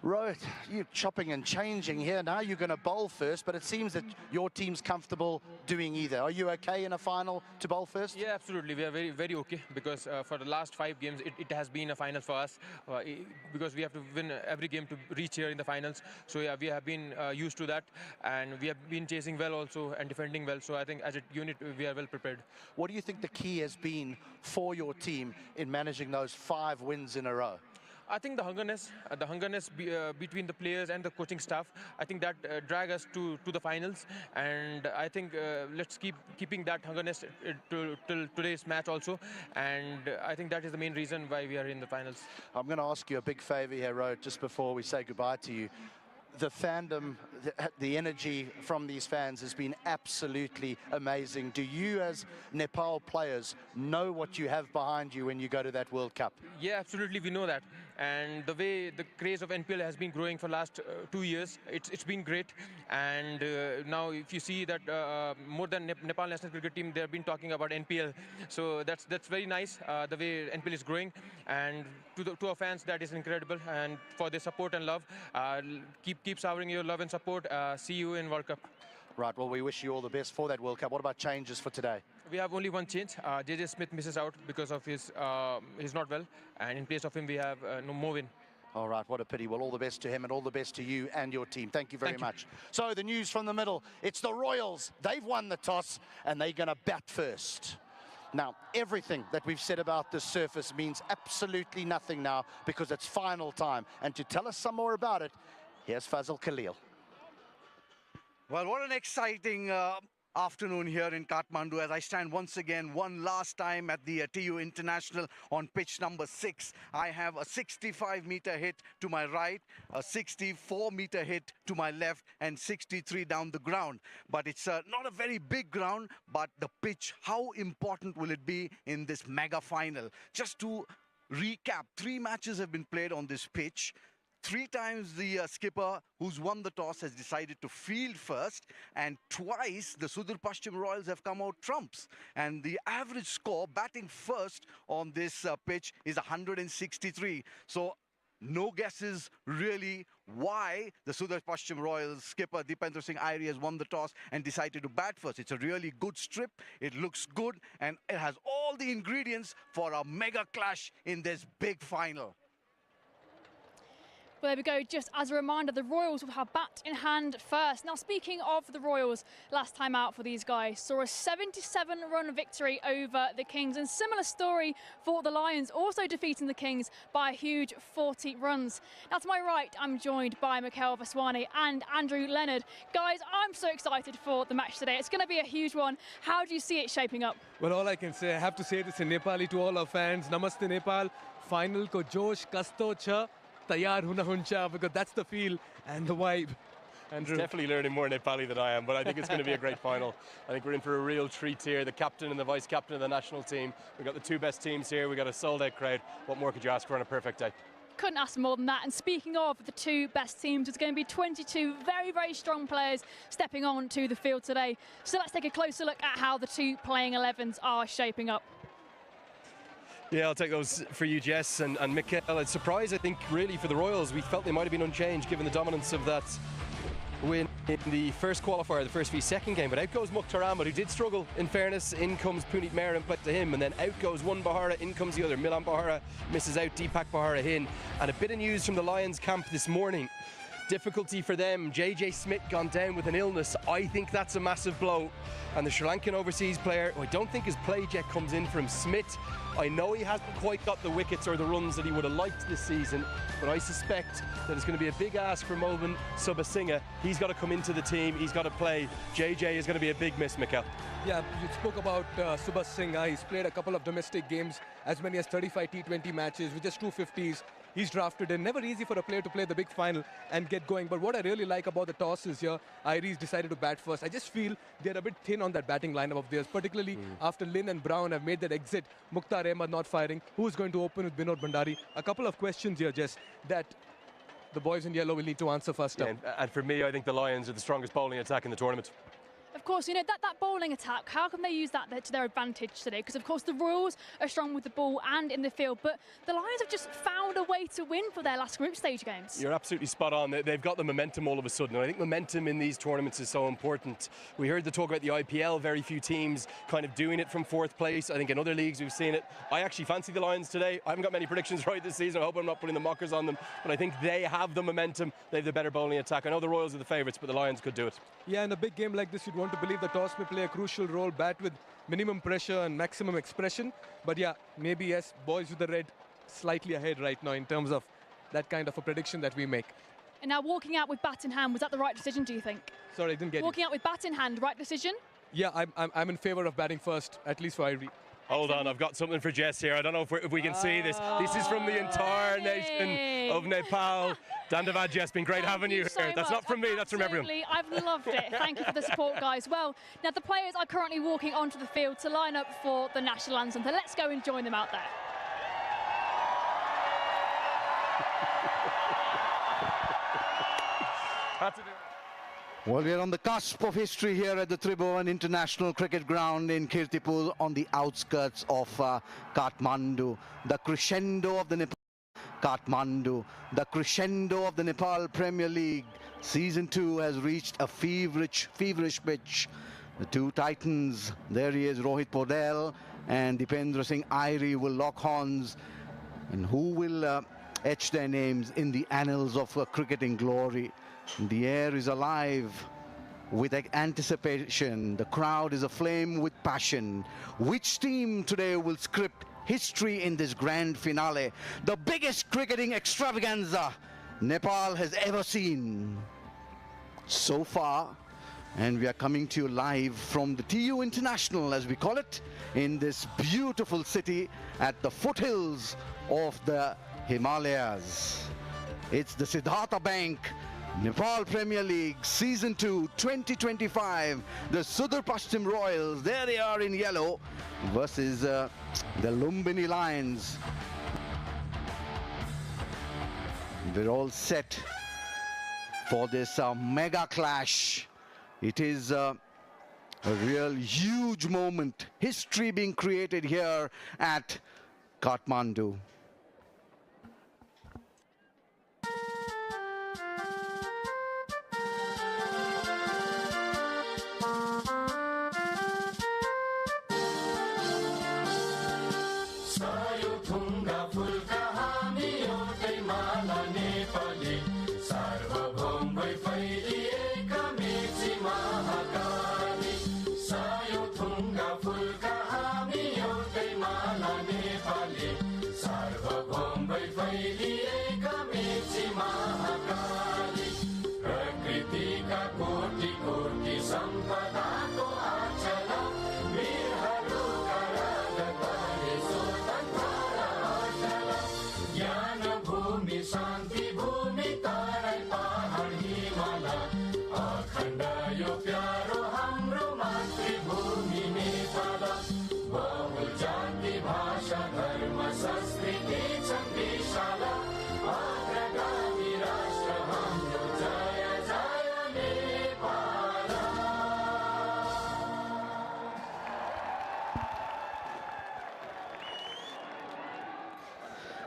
Right, you're chopping and changing here. Now you're going to bowl first, but it seems that your team's comfortable doing either. Are you okay in a final to bowl first? Yeah, absolutely. We are very okay because for the last 5 games, it has been a final for us because we have to win every game to reach here in the finals. So yeah, we have been used to that, and we have been chasing well also and defending well. So I think as a unit, we are well prepared. What do you think the key has been for your team in managing those 5 wins in a row? I think the hungerness between the players and the coaching staff, I think that drag us to the finals, and I think let's keeping that hungerness till today's match also, and I think that is the main reason why we are in the finals. I'm going to ask you a big favor here, Rohit, just before we say goodbye to you. The fandom, the energy from these fans has been absolutely amazing. Do you, as Nepal players, know what you have behind you when you go to that World Cup? Yeah, absolutely, we know that. And the way the craze of NPL has been growing for the last 2 years, it's been great. And now if you see that more than Nepal national cricket team, they've been talking about NPL. So that's very nice, the way NPL is growing. And to our fans, that is incredible. And for their support and love, keep showering your love and support. See you in World Cup. Right, well, we wish you all the best for that World Cup. What about changes for today? We have only one change. JJ Smith misses out because of he's not well, and in place of him we have no Movin. All right, what a pity. Well, all the best to him and all the best to you and your team. Thank you very much. So the news from the middle, it's the Royals. They've won the toss and they're going to bat first. Now, everything that we've said about this surface means absolutely nothing now because it's final time. And to tell us some more about it, here's Fazal Khalil. Well, what an exciting afternoon here in Kathmandu as I stand once again, one last time at the TU International on pitch number 6. I have a 65-meter hit to my right, a 64-meter hit to my left, and 63 down the ground. But it's not a very big ground, but the pitch, how important will it be in this mega final? Just to recap, 3 matches have been played on this pitch. 3 times the skipper who's won the toss has decided to field first, and twice the Sudur Pashchim Royals have come out trumps. And the average score batting first on this pitch is 163. So no guesses really why the Sudur Pashchim Royals skipper Dipendra Singh Airi has won the toss and decided to bat first. It's a really good strip, it looks good, and it has all the ingredients for a mega clash in this big final. Well, there we go. Just as a reminder, the Royals will have bat in hand first. Now, speaking of the Royals, last time out for these guys saw a 77-run victory over the Kings. And similar story for the Lions, also defeating the Kings by a huge 40 runs. Now, to my right, I'm joined by Mikael Vaswani and Andrew Leonard. Guys, I'm so excited for the match today. It's going to be a huge one. How do you see it shaping up? Well, all I can say, I have to say this in Nepali to all our fans. Namaste Nepal. Final ko josh kasto cha. Tayar huna huncha, because that's the feel and the vibe. Andrew. He's definitely learning more Nepali than I am, but I think it's going to be a great final. I think we're in for a real treat here. The captain and the vice captain of the national team. We've got the 2 best teams here. We've got a sold-out crowd. What more could you ask for on a perfect day? Couldn't ask more than that. And speaking of the 2 best teams, it's going to be 22 very strong players stepping on to the field today. So let's take a closer look at how the 2 playing 11s are shaping up. Yeah, I'll take those for you, Jess and Mikael. It's a surprise, I think, really, for the Royals. We felt they might have been unchanged given the dominance of that win in the first qualifier, the first v second game. But out goes Mukhtar Ahmed, who did struggle, in fairness. In comes Puneet Meher and played to him. And then out goes one Bahara, in comes the other. Milan Bahara misses out, Deepak Bahara in. And a bit of news from the Lions camp this morning. Difficulty for them. JJ Smith gone down with an illness. I think that's a massive blow. And the Sri Lankan overseas player, who I don't think his play yet comes in from Smith. I know he hasn't quite got the wickets or the runs that he would have liked this season, but I suspect that it's going to be a big ask for Mohan Subasinghe. He's got to come into the team, he's got to play. JJ is going to be a big miss, Mikael. Yeah, you spoke about Subasinghe. He's played a couple of domestic games, as many as 35 T20 matches with just 250s. He's drafted in. Never easy for a player to play the big final and get going. But what I really like about the toss is here, Airi's decided to bat first. I just feel they're a bit thin on that batting lineup of theirs, particularly after Lynn and Brown have made that exit. Mukhtar Ahmed not firing. Who's going to open with Binod Bhandari? A couple of questions here, Jess, that the boys in yellow will need to answer first up. And for me, I think the Lions are the strongest bowling attack in the tournament. Of of course, you know, that bowling attack, how can they use that to their advantage today? Because, of course, the Royals are strong with the ball and in the field, but the Lions have just found a way to win for their last group stage games. You're absolutely spot on. They've got the momentum all of a sudden, and I think momentum in these tournaments is so important. We heard the talk about the IPL, very few teams kind of doing it from fourth place. I think in other leagues we've seen it. I actually fancy the Lions today. I haven't got many predictions right this season. I hope I'm not putting the mockers on them, but I think they have the momentum. They have the better bowling attack. I know the Royals are the favourites, but the Lions could do it. Yeah, in a big game like this, you'd want to believe the toss may play a crucial role, bat with minimum pressure and maximum expression. But yeah, maybe yes, boys with the red slightly ahead right now in terms of that kind of a prediction that we make. And now walking out with bat in hand, was that the right decision, do you think? Sorry, I didn't get Walking out with bat in hand, right decision? Yeah, I'm in favour of batting first, at least for Ivory. Hold on, I've got something for Jess here. I don't know if we can see this. This is from the entire nation of Nepal. Dandavad, Jess, been great having you here. That's not from me, that's from everyone. I've loved it. Thank you for the support, guys. Well, now the players are currently walking onto the field to line up for the national anthem. So let's go and join them out there. Had to do it. Well, we're on the cusp of history here at the Tribhuvan International Cricket Ground in Kirtipur on the outskirts of Kathmandu. The crescendo of the Nepal Kathmandu. The crescendo of the Nepal Premier League. Season 2 has reached a feverish pitch. The two titans, there he is, Rohit Podel and Dipendra Singh Airi will lock horns. And who will etch their names in the annals of cricketing glory? The air is alive with anticipation. The crowd is aflame with passion. Which team today will script history in this grand finale? The biggest cricketing extravaganza Nepal has ever seen so far. And we are coming to you live from the TU International, as we call it, in this beautiful city at the foothills of the Himalayas. It's the Siddhartha Bank Nepal Premier League Season 2 2025. The Sudur Pashchim Royals, there they are in yellow, versus the Lumbini Lions. We're all set for this mega clash. It is a real huge moment. History being created here at Kathmandu.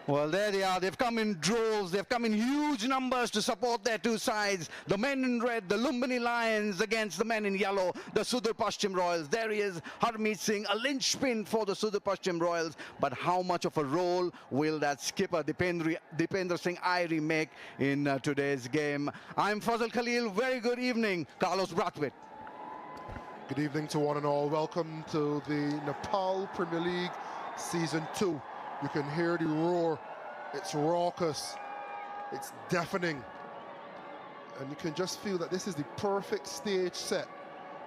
Well, there they are. They've come in droves. They've come in huge numbers to support their two sides. The men in red, the Lumbini Lions, against the men in yellow, the Sudur Pashchim Royals. There he is, Harmeet Singh, a linchpin for the Sudur Pashchim Royals. But how much of a role will that skipper, Dipendra Singh Airi, make in today's game? I'm Fazal Khalil. Very good evening, Carlos Brathwaite. Good evening to one and all. Welcome to the Nepal Premier League Season 2. You can hear the roar. It's raucous. It's deafening. And you can just feel that this is the perfect stage set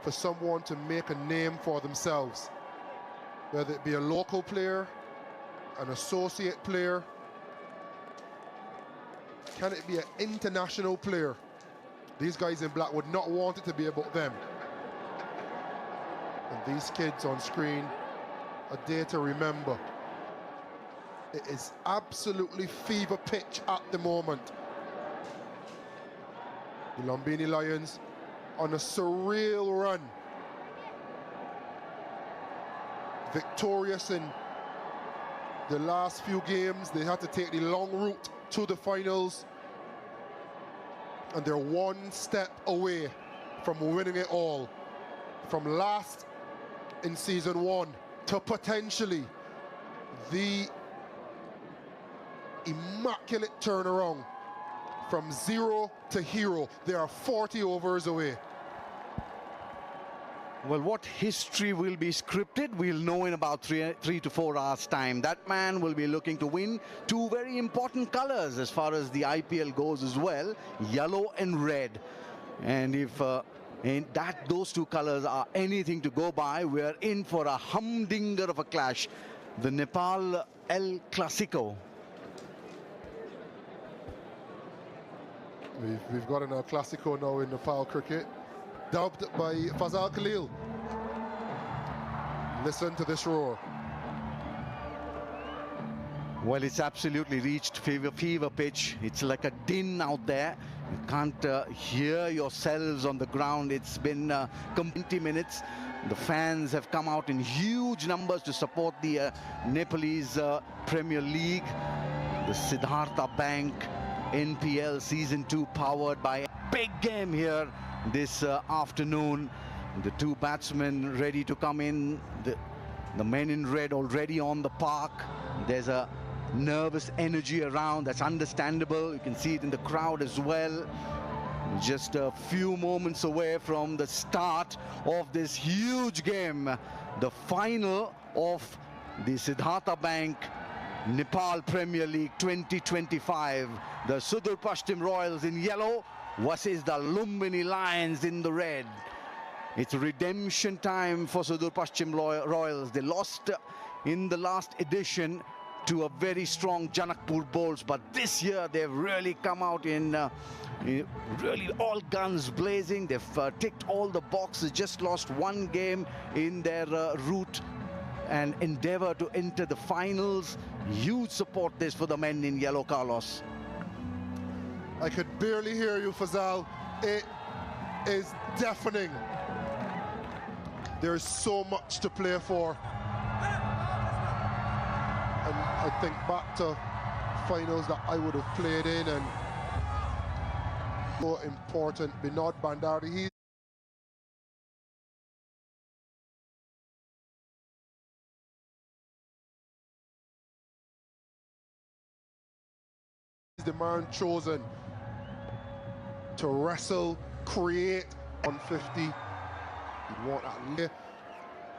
for someone to make a name for themselves. Whether it be a local player, an associate player, can it be an international player? These guys in black would not want it to be about them. And these kids on screen, a day to remember. It is absolutely fever pitch at the moment. The Lumbini Lions on a surreal run victorious in the last few games. They had to take the long route to the finals, and they're one step away from winning it all. From last in season 1 to potentially the immaculate turnaround from 0 to hero. They are 40 overs away. Well, what history will be scripted, we'll know in about 3 to 4 hours' time. That man will be looking to win 2 very important colors as far as the IPL goes as well, yellow and red. And if those 2 colors are anything to go by, we're in for a humdinger of a clash. The Nepal El Clasico. We've got an El Clasico now in Nepal cricket, dubbed by Fazal Khalil. Listen to this roar. Well, it's absolutely reached fever pitch. It's like a din out there. You can't hear yourselves on the ground. It's been 20 minutes. The fans have come out in huge numbers to support the Nepalese Premier League. The Siddhartha Bank NPL Season 2 powered by a big game here this afternoon. The 2 batsmen ready to come in. The men in red already on the park. There's a nervous energy around. That's understandable. You can see it in the crowd as well. Just a few moments away from the start of this huge game. The final of the Siddhartha Bank Nepal Premier League 2025. The Sudur Pashtim Royals in yellow versus the Lumbini Lions in the red. It's redemption time for Sudur Pashtim Royals. They lost in the last edition to a very strong Janakpur Bulls, but this year they've really come out in really all guns blazing. They've ticked all the boxes, just lost 1 game in their route and endeavor to enter the finals. Huge support this for the men in yellow, Carlos. I could barely hear you, Fazal. It is deafening. There's so much to play for. And I think back to finals that I would have played in, and so important. Binod Bhandari, he's the man chosen to wrestle, create on 50. He'd want that,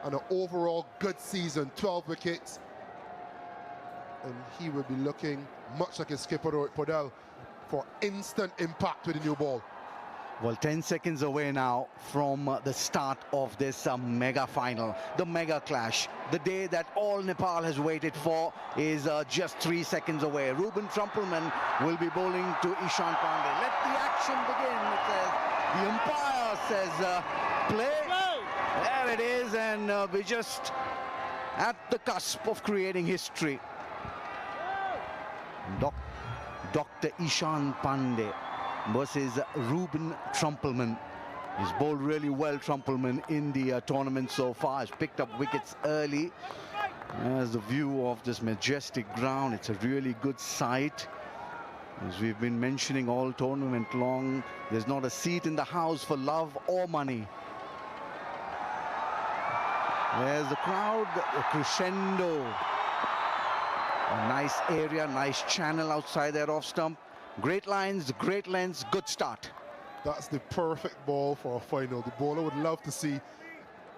and an overall good season, 12 wickets. And he will be looking, much like his skipper Rohit Podal, for instant impact with the new ball. Well, 10 seconds away now from the start of this mega final, the mega clash. The day that all Nepal has waited for is just 3 seconds away. Ruben Trumpelman will be bowling to Ishan Pandey. Let the action begin, it says. The umpire says play. There it is, and we're just at the cusp of creating history. Dr. Ishan Pandey versus Ruben Trumpelman. He's bowled really well, Trumpelman, in the tournament so far. Has picked up wickets early. There's the view of this majestic ground. It's a really good sight. As we've been mentioning all tournament long, there's not a seat in the house for love or money. There's the crowd, the crescendo. A nice area, nice channel outside their off stump. Great lines, great lengths, good start. That's the perfect ball for a final. The bowler would love to see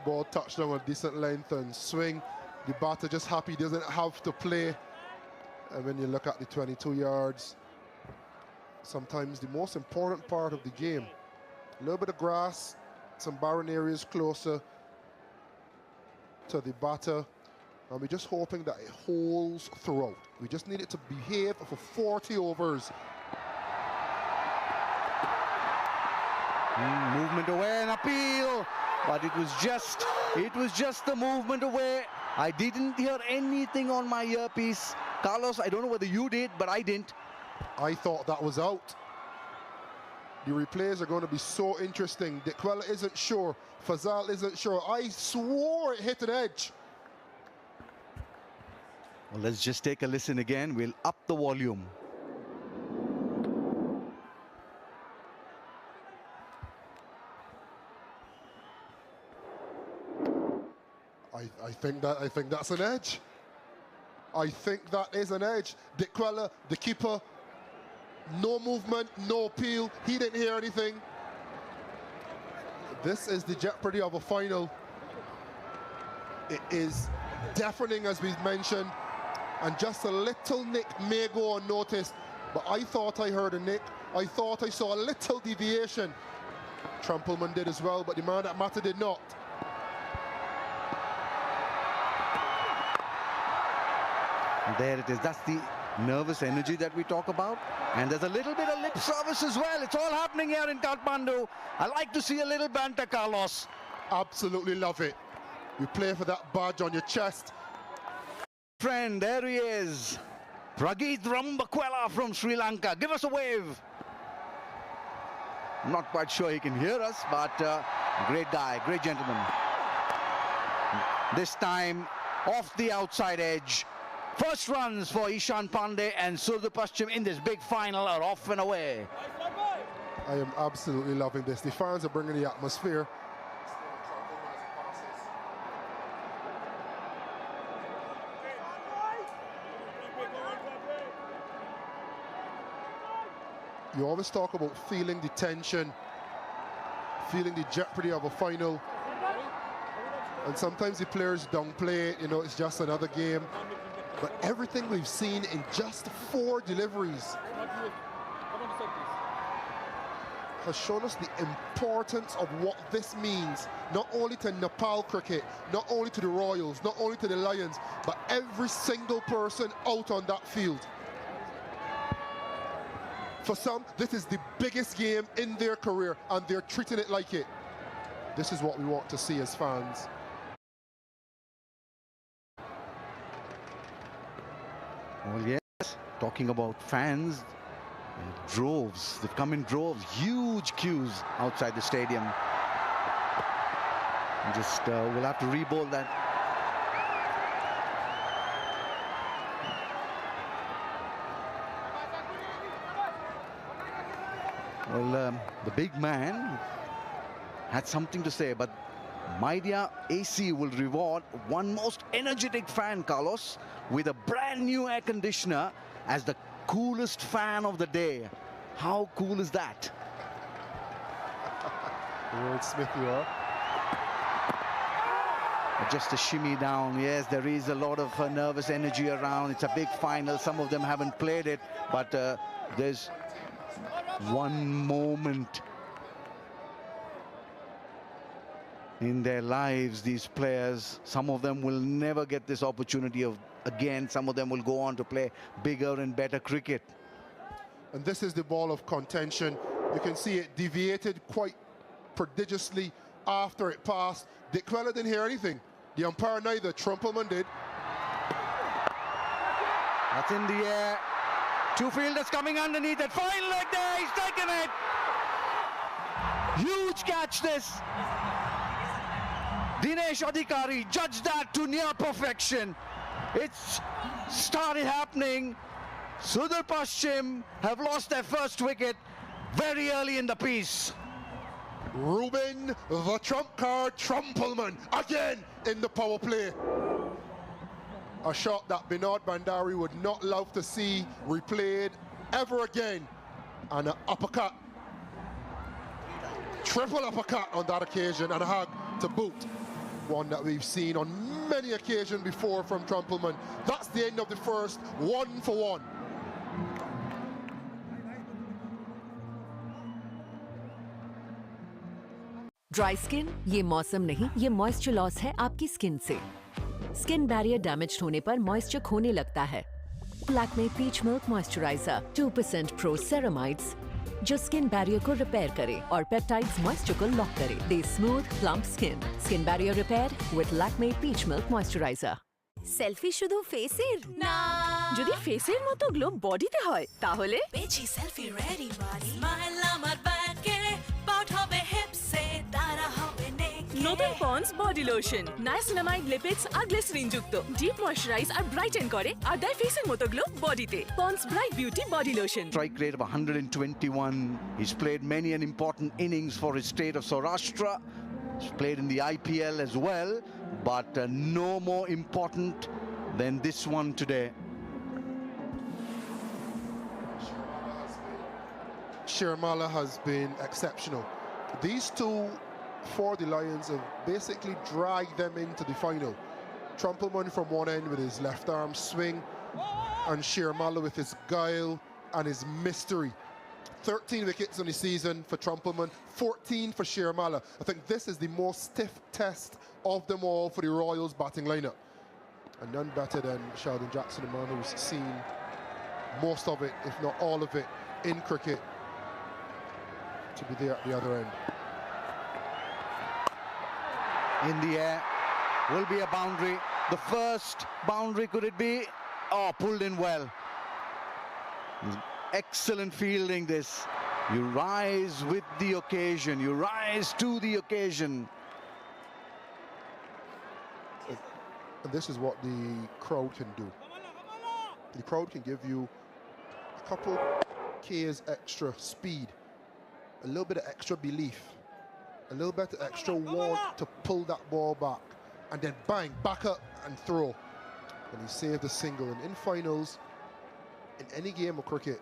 ball touch down a decent length and swing. The batter just happy he doesn't have to play. And when you look at the 22 yards, sometimes the most important part of the game, a little bit of grass, some barren areas closer to the batter. And we're just hoping that it holds throughout. We just need it to behave for 40 overs. Movement away, an appeal, but it was just the movement away. I didn't hear anything on my earpiece. Carlos, I don't know whether you did, but I didn't. I thought that was out. The replays are going to be so interesting. Dikwela isn't sure. Fazal isn't sure. I swore it hit an edge. Well, let's just take a listen again. We'll up the volume. I think that's an edge. I think that is an edge. Dick Queller, the keeper, no movement, no appeal. He didn't hear anything. This is the jeopardy of a final. It is deafening, as we've mentioned, and just a little nick may go unnoticed, but I thought I heard a nick. I thought I saw a little deviation. Trumpelman did as well, but the man that mattered did not. There it is. That's the nervous energy that we talk about. And there's a little bit of lip service as well. It's all happening here in Kathmandu. I like to see a little banter, Carlos. Absolutely love it. You play for that badge on your chest. Friend, there he is. Prageet Rambakwela from Sri Lanka. Give us a wave. I'm not quite sure he can hear us, but great guy, great gentleman. This time off the outside edge. First runs for Ishan Pandey and Surdar Paschim in this big final are off and away. I am absolutely loving this. The fans are bringing the atmosphere. You always talk about feeling the tension, feeling the jeopardy of a final. And sometimes the players downplay it, you know, it's just another game. But everything we've seen in just 4 deliveries has shown us the importance of what this means, not only to Nepal cricket, not only to the Royals, not only to the Lions, but every single person out on that field. For some, this is the biggest game in their career, and they're treating it like it. This is what we want to see as fans. Well, yes, talking about fans, droves. They've come in droves, huge queues outside the stadium. Just we'll have to re-bowl that. Well, the big man had something to say, but Midea AC will reward one most energetic fan, Carlos, with a brand new air conditioner as the coolest fan of the day. How cool is that? Smith, you are. Just a shimmy down. Yes, there is a lot of nervous energy around. It's a big final. Some of them haven't played it, but there's one moment in their lives, these players, some of them will never get this opportunity of again. Some of them will go on to play bigger and better cricket. And this is the ball of contention. You can see it deviated quite prodigiously after it passed. Dick Queller didn't hear anything. The umpire neither. Trumpelman did. That's in the air. 2 fielders coming underneath it. Fine leg there. He's taken it. Huge catch this. Dinesh Adhikari judged that to near perfection. It's started happening. Surdar Paschim have lost their first wicket very early in the piece. Ruben, the trump card, Trumpelman, again in the power play. A shot that Binod Bandari would not love to see replayed ever again. And an uppercut. Triple uppercut on that occasion, and a hug to boot. One that we've seen on many occasions before from Trumpelman. That's the end of the first, 1 for 1. Dry skin ये मौसम नहीं, ये moisture loss है आपकी skin से। Skin barrier damage होने पर moisture खोने लगता है। Lakme peach milk moisturiser 2% pro ceramides जो स्किन बैरियर को रिपेयर करे और पेप्टाइड्स मॉइस्चर को लॉक करे। The smooth plump skin barrier repair with Lakme peach milk moisturiser. Selfie শুধু ফেসের না, যদি ফেসের মতো গ্লো বডিতে হয় তাহলে পেছি সেলফি রেডি বডি স্মাইল আমার ব্যাকে পাউট হবে হিপসে তারা হবে নেক নতুন Pond's body lotion niacinamide lipids আর গ্লিসারিন যুক্ত ডিপ ময়শ্চারাইজ আর ব্রাইটেন করে আর দেয় ফেসের মতো গ্লো বডিতে Pond's bright beauty body lotion Strike rate of 121. He's played many an important innings for his state of Saurashtra. He's played in the IPL as well, but no more important than this one today. Shirmala has been exceptional. These two for the Lions have basically dragged them into the final. Trumpelman from one end with his left arm swing, and Shirmala with his guile and his mystery. 13 wickets on the season for Trumpelman, 14 for Shirmala. I think this is the most stiff test of them all for the Royals batting lineup. And none better than Sheldon Jackson, a man who's seen most of it, if not all of it, in cricket, to be there at the other end. In the air will be a boundary. The first boundary, could it be? Oh, pulled in well. Excellent fielding this. You rise with the occasion. You rise to the occasion. And this is what the crowd can do. The crowd can give you a couple K's extra speed, a little bit of extra belief, a little bit of extra want to pull that ball back, and then bang, back up and throw. And he saved a single. And in finals, in any game of cricket,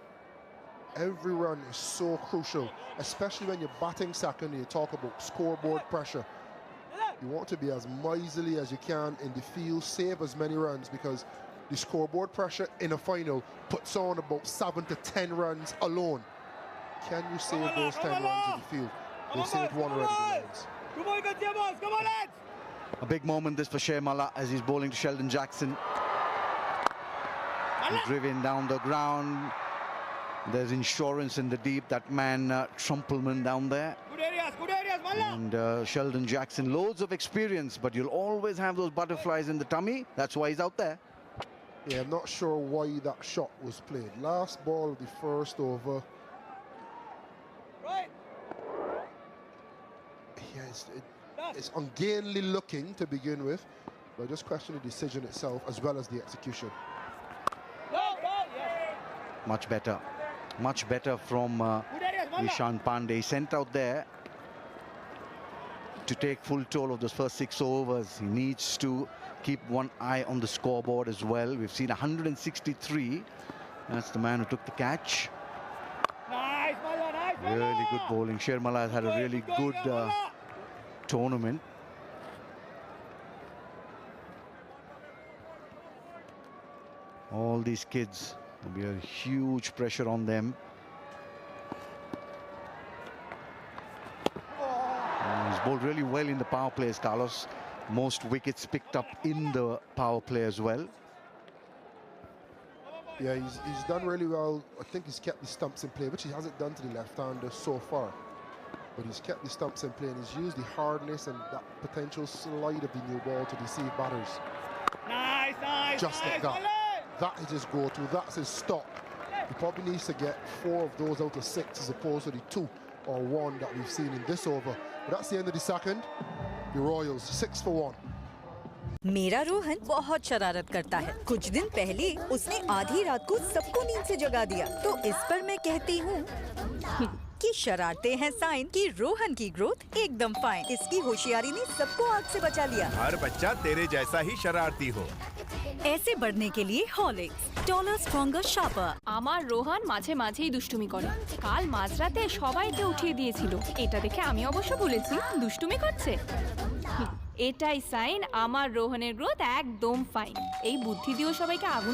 every run is so crucial, especially when you're batting second and you talk about scoreboard pressure. You want to be as miserly as you can in the field, save as many runs, because the scoreboard pressure in a final puts on about 7 to 10 runs alone. Can you save those 10 runs in the field? They've saved one already, the Lions. A big moment this for Shirmala as he's bowling to Sheldon Jackson. He's driven down the ground. There's insurance in the deep. That man, Trumpelman down there. And Sheldon Jackson, loads of experience, but you'll always have those butterflies in the tummy. That's why he's out there. Yeah, I'm not sure why that shot was played. Last ball of the first over. Yeah, it's ungainly looking to begin with, but I just question the decision itself as well as the execution. Much better from Ishan Pandey. Sent out there to take full toll of those first 6 overs. He needs to keep one eye on the scoreboard as well. We've seen 163. That's the man who took the catch. Really good bowling. Shirmala has had a really good tournament. All these kids, there'll be a huge pressure on them. He's bowled really well in the power plays, Carlos. Most wickets picked up in the power play as well. Yeah, he's done really well. I think he's kept the stumps in play, which he hasn't done to the left-hander so far. But he's kept the stumps in play, and he's used the hardness and that potential slide of the new ball to deceive batters. Just like that. That is his go-to. That's his stop. He probably needs to get 4 of those out of 6 as opposed to the 2 or 1 that we've seen in this over. But that's the end of the second. The Royals 6 for 1. मेरा रोहन बहुत शरारत करता है। कुछ दिन पहले उसने आधी रात को सबको नींद से जगा दिया। तो इस पर मैं कहती हूँ कि शरारतें हैं साइन कि रोहन की ग्रोथ एकदम फाइन। इसकी होशियारी ने सबको आग से बचा लिया। हर बच्चा तेरे जैसा ही शरारती हो। ऐसे बढ़ने के लिए हॉर्लिक्स टॉलर स्ट्रंगर शार्पर। আমার রোহান মাঝে মাঝেই দুষ্টুমি করে। কাল মাঝরাতে সবাইকে উঠিয়ে দিয়েছিল। এটা দেখে আমি অবশ্য বলেছি দুষ্টুমি করছে। এটাই সাইন আমার রোহনের গ্রোথ একদম ফাইন। এই বুদ্ধি দিয়েও সবাইকে আগুন